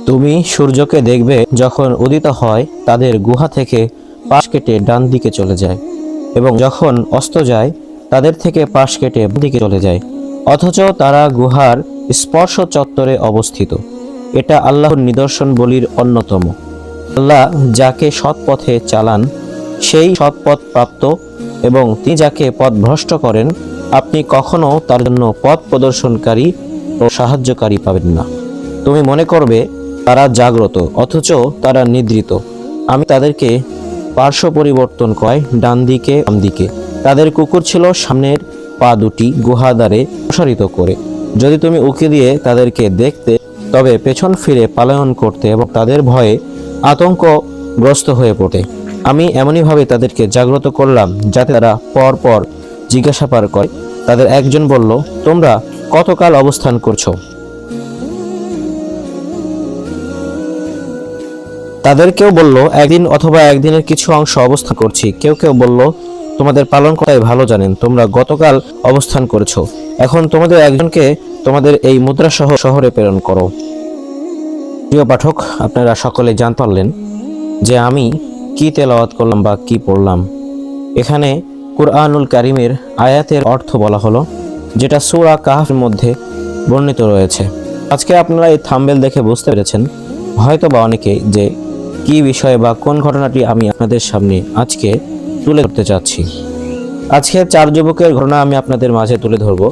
তুমি সূর্যকে দেখবে যখন উদিত হয় তাদের গুহা থেকে পাশ কেটে ডান দিকে চলে যায়, এবং যখন অস্ত যায় তাদের থেকে পাশ কেটে বাম দিকে চলে যায়, অথচ তারা গুহার স্পর্শ চত্বরে অবস্থিত। এটা আল্লাহর নিদর্শন বলির অন্যতম। আল্লাহ যাকে সৎ পথে চালান সেই সৎ পথ প্রাপ্ত, এবং তিনি যাকে পথভ্রষ্ট করেন আপনি কখনো তার জন্য পথ প্রদর্শনকারী ও সাহায্যকারী পাবেন না। তুমি মনে করবে তারা জাগ্রত, অথচ তারা নিদ্রিত। আমি তাদেরকে পার্শ্ব পরিবর্তন করাই ডান দিকে বাম দিকে। তাদের কুকুর ছিল সামনের পা দুটি গুহাদ্বারে প্রসারিত করে। যদি তুমি উকি দিয়ে তাদেরকে দেখতে, তবে পেছন ফিরে পলায়ন করতে এবং তাদের ভয়ে আতঙ্কগ্রস্ত হয়ে পড়ে। আমি এমনইভাবে তাদেরকে জাগ্রত করলাম যাতে তারা পর পর জিজ্ঞাসাবাদ করে। তাদের একজন বলল, তোমরা কতকাল অবস্থান করছো? তাদের কেউ বলল, একদিন অথবা একদিনের কিছু অংশ অবস্থান করছি। কেউ কেউ বলল, তোমাদের পালনকর্তাই ভালো জানেন তোমরা গতকাল অবস্থান করেছো। এখন তোমাদের একজনকে তোমাদের এই মুদ্রাসহ শহরে প্রেরণ করো। প্রিয় পাঠক, আপনারা সকলে জানতে পারলেন যে আমি কি তেলাওয়াত করলাম বা কি পড়লাম। এখানে কুরআনুল কারীমের আয়াতের অর্থ বলা হলো, যেটা সূরা কাহফের মধ্যে বর্ণিত রয়েছে। আজকে আপনারা এই থাম্বনেল দেখে বুঝতে পেরেছেন হয়তো বা অনেকে যে কি বিষয় বা কোন ঘটনাটি আমি আপনাদের সামনে আজকে তুলে ধরতে চাচ্ছি। আজকে 4 যুবকের ঘটনা আমি আপনাদের মাঝে তুলে ধরব।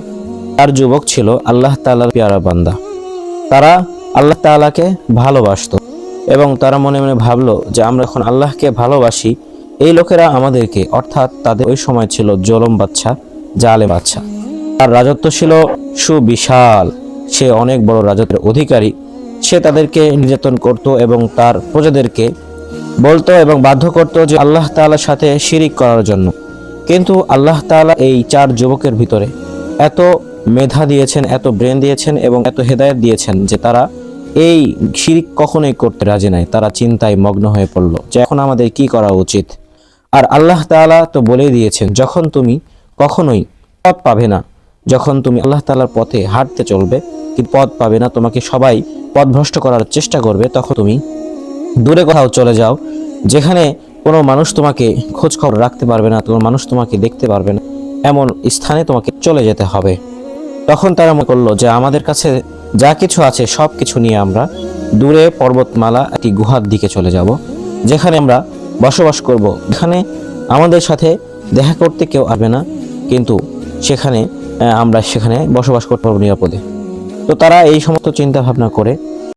4 যুবক ছিল আল্লাহ তাআলার পেয়ারা বান্দা। তারা আল্লাহ তাআলাকে ভালোবাসতো এবং তারা মনে মনে ভাবলো যে আমরা এখন আল্লাহকে ভালোবাসি, এই লোকেরা আমাদেরকে, অর্থাৎ তাদের ওই সময় ছিল জলম বাদশা, জালেম বাদশা। তার রাজত্ব ছিল সুবিশাল, সে অনেক বড় রাজত্বের অধিকারী। সে তাদেরকে নির্যাতন করত এবং তার প্রজাদেরকে বলতো এবং বাধ্য করত যে আল্লাহ তাআলার সাথে শিরিক করার জন্য। কিন্তু আল্লাহ তাআলা এই 4 যুবকের ভিতরে এত মেধা দিয়েছেন, এত ব্রেন দিয়েছেন এবং এত হেদায়েত দিয়েছেন যে তারা এই শিরিক কখনোই করতে রাজি নাই। তারা চিন্তায় মগ্ন হয়ে পড়ল যে এখন আমাদের কি করা উচিত। আর আল্লাহ তাআলা তো বলেই দিয়েছেন, যখন তুমি কখনোই পথ পাবে না, যখন তুমি আল্লাহ তাআলার পথে হাঁটতে চলবে কিন্তু পথ পাবে না, তোমাকে সবাই পথভ্রষ্ট করার চেষ্টা করবে, তখন তুমি দূরে কোথাও চলে যাও, যেখানে কোনো মানুষ তোমাকে খোঁজ খবর রাখতে পারবে না, কোনো মানুষ তোমাকে দেখতে পারবে না, এমন স্থানে তোমাকে চলে যেতে হবে। তখন তারা মনে করলো যে আমাদের কাছে যা কিছু আছে সব কিছু নিয়ে আমরা দূরে পর্বতমালা একটি গুহার দিকে চলে যাব, যেখানে আমরা বসবাস করব, যেখানে আমাদের সাথে দেখা করতে কেউ আসবে না, কিন্তু সেখানে আমরা সেখানে বসবাস করতে পারবো নিরাপদে। তো তারা এই সমস্ত চিন্তা ভাবনা করে